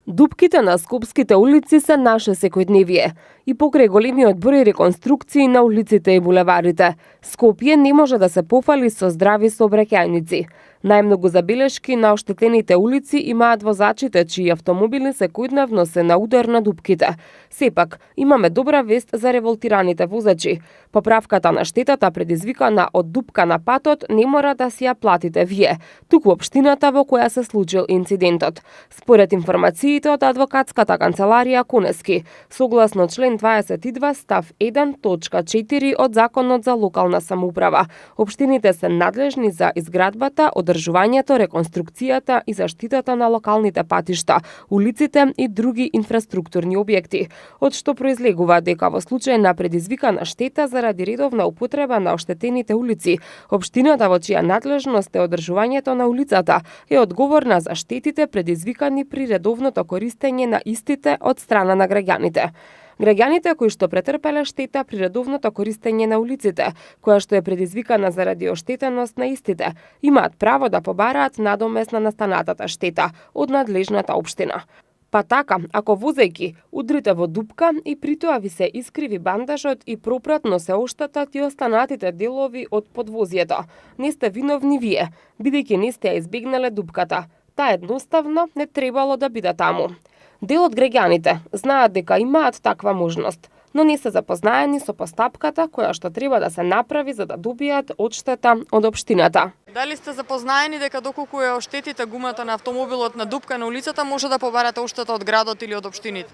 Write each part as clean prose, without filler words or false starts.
Дупките на скопските улици се наше секојдневие и покрај големиот број реконструкции на улиците и булеварите, Скопје не може да се пофали со здрави сообраќајници. Најмногу забелешки на оштетените улици имаат возачите чии автомобили секојдневно се на удар на дупките. Сепак, имаме добра вест за револтираните возачи. Поправката на штетата предизвикана од дупка на патот не мора да си ја платите вие, туку општината во која се случил инцидентот. Според информациите од адвокатската канцеларија Конески, согласно член 22 став 1 точка 4 од Законот за локална самоуправа, општините се надлежни за изградбата, одржувањето, реконструкцијата и заштитата на локалните патишта, улиците и други инфраструктурни објекти, од што произлегува дека во случај на предизвикана штета заради редовна употреба на оштетените улици, општината во чија надлежност е одржувањето на улицата е одговорна за штетите предизвикани при редовното користење на истите од страна на граѓаните. Граѓаните кои што претрпеле штета при редовното користење на улиците, која што е предизвикана заради оштетеност на истите, имаат право да побараат надомест на настанатата штета од надлежната општина. Па така, ако возејќи удрите во дупка и при тоа ви се искриви бандажот и пропратно се оштетат и останатите делови од подвозјето, не сте виновни вие, бидејќи не сте ја избегнале дупката. Таа едноставно не требало да биде таму. Дел од граѓаните знаат дека имаат таква можност, но не се запознаени со постапката која што треба да се направи за да добијат одштета од општината. Дали сте запознаени дека доколку ја оштетите гумата на автомобилот на дупка на улицата, може да побарате одштета од градот или од општините?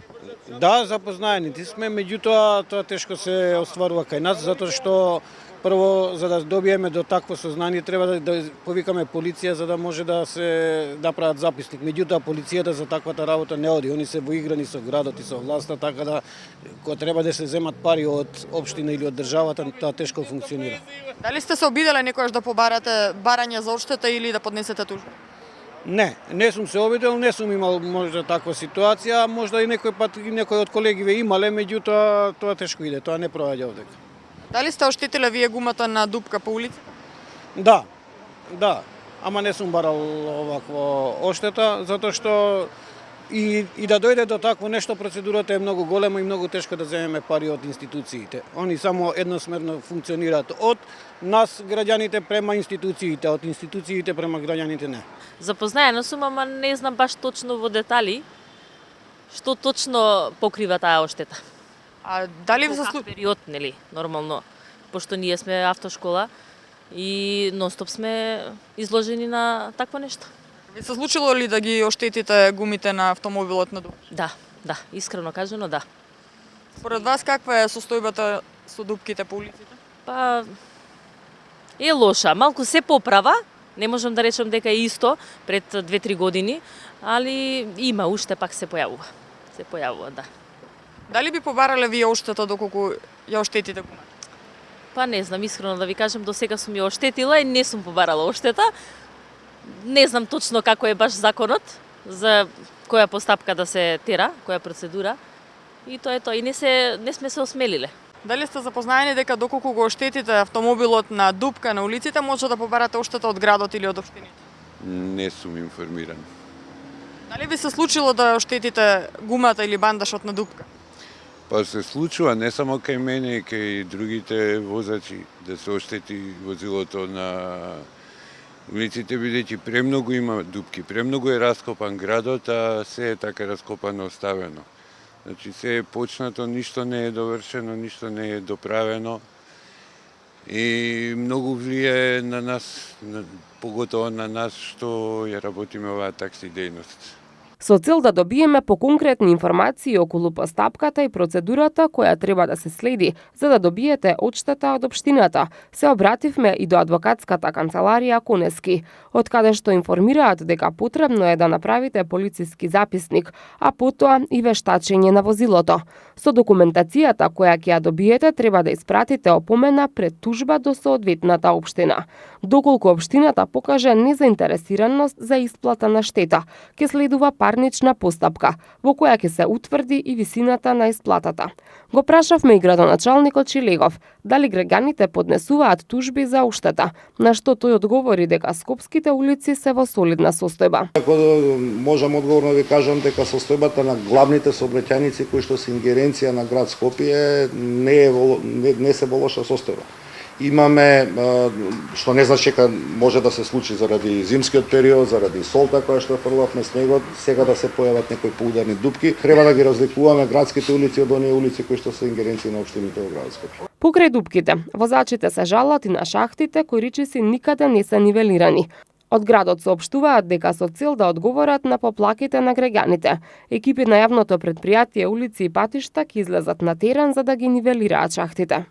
Да, запознаени сме, меѓутоа тоа тешко се остварува кај нас, затоа што прво, за да добиеме до такво сознание, треба да повикаме полиција за да може да се направат записник. Меѓутоа, полицијата за таквата работа не оди. Они се воиграни со градот и со власта, така да кога треба да се земат пари од општина или од државата, тоа тешко функционира. Дали сте се обиделе некојаш да побарате барање за одштета или да поднесете тужба? Не сум се обидел, не сум имал можда таква ситуација, можда и некој пат и некој од колегиве имале, меѓутоа тоа тешко иде, тоа не проаѓа овдека. Дали сте оштетиле вие гумата на дупка по улица? Да, ама не сум барал овакво оштета, затоа што и да дојде до такво нешто, процедурата е многу голема и многу тешко да земеме пари од институциите. Они само едносмерно функционираат од нас, граѓаните, према институциите, од институциите према граѓаните не. Запознаена сум, ама не знам баш точно во детали што точно покрива таа оштета. А дали ви се период, нели, нормално, пошто ние сме автошкола и нонстоп сме изложени на такво нешто. Ви се случило ли да ги оштетите гумите на автомобилот на дупка? Да, искрено кажано, да. Според вас каква е состојбата со дупките по улиците? Па е лоша, малку се поправа, не можам да речам дека е исто пред 2-3 години, али има уште пак се појавува. Се појавува, да. Дали би побарале вие оштета доколку ја оштетите гумата? Па не знам, искрено да ви кажам, до сега сум ја оштетила и не сум побарала оштета. Не знам точно како е баш законот, за која постапка да се тера, која процедура. И тоа е тоа. И не сме се осмелиле. Дали сте запознаени дека доколку го оштетите автомобилот на дупка на улиците, може да побарате оштета од градот или од општините? Не сум информиран. Дали ви се случило да оштетите гумата или бандашот на дупка? Па се случува не само кај мене, и кај другите возачи да се оштети возилото на улиците, бидејќи премногу има дупки, премногу е раскопан градот, а се е така раскопано оставено. Значи се е почнато, ништо не е довршено, ништо не е доправено и многу влијае на нас, поготово на нас што ја работиме оваа такси дејност. Со цел да добиеме поконкретни информации околу постапката и процедурата која треба да се следи за да добиете одштета од општината, се обративме и до адвокатската канцеларија Конески, од каде што информираат дека потребно е да направите полициски записник, а потоа и вештачење на возилото. Со документацијата која ќе ја добиете треба да испратите опомена пред тужба до соодветната општина. Доколку општината покаже незаинтересираност за исплата на штета, ќе следува парнична постапка, во која ќе се утврди и висината на исплатата. Го прашавме и градоначалникот Шилегов дали граѓаните поднесуваат тужби за уштета, на што тој одговори дека скопските улици се во солидна состојба. Ако можам одговорно да ви кажам дека состојбата на главните сообраќајници кои што се ингеренција на град Скопје не се во лоша состојба. Имаме, што не значи дека може да се случи заради зимскиот период, заради солта која што фрлавме снегот, сега да се појават некои поударни дупки. Треба да ги разликуваме градските улици од оние улици кои што се ингеренција на општините во град Скопје. Покрај дупките, возачите се жалат и на шахтите кои речиси никаде не се нивелирани. Од градот соопштуваат дека со цел да одговорат на поплаките на граѓаните, екипи на јавното претпријатие улици и патишта ќе излезат на терен за да ги нивелираат шахтите.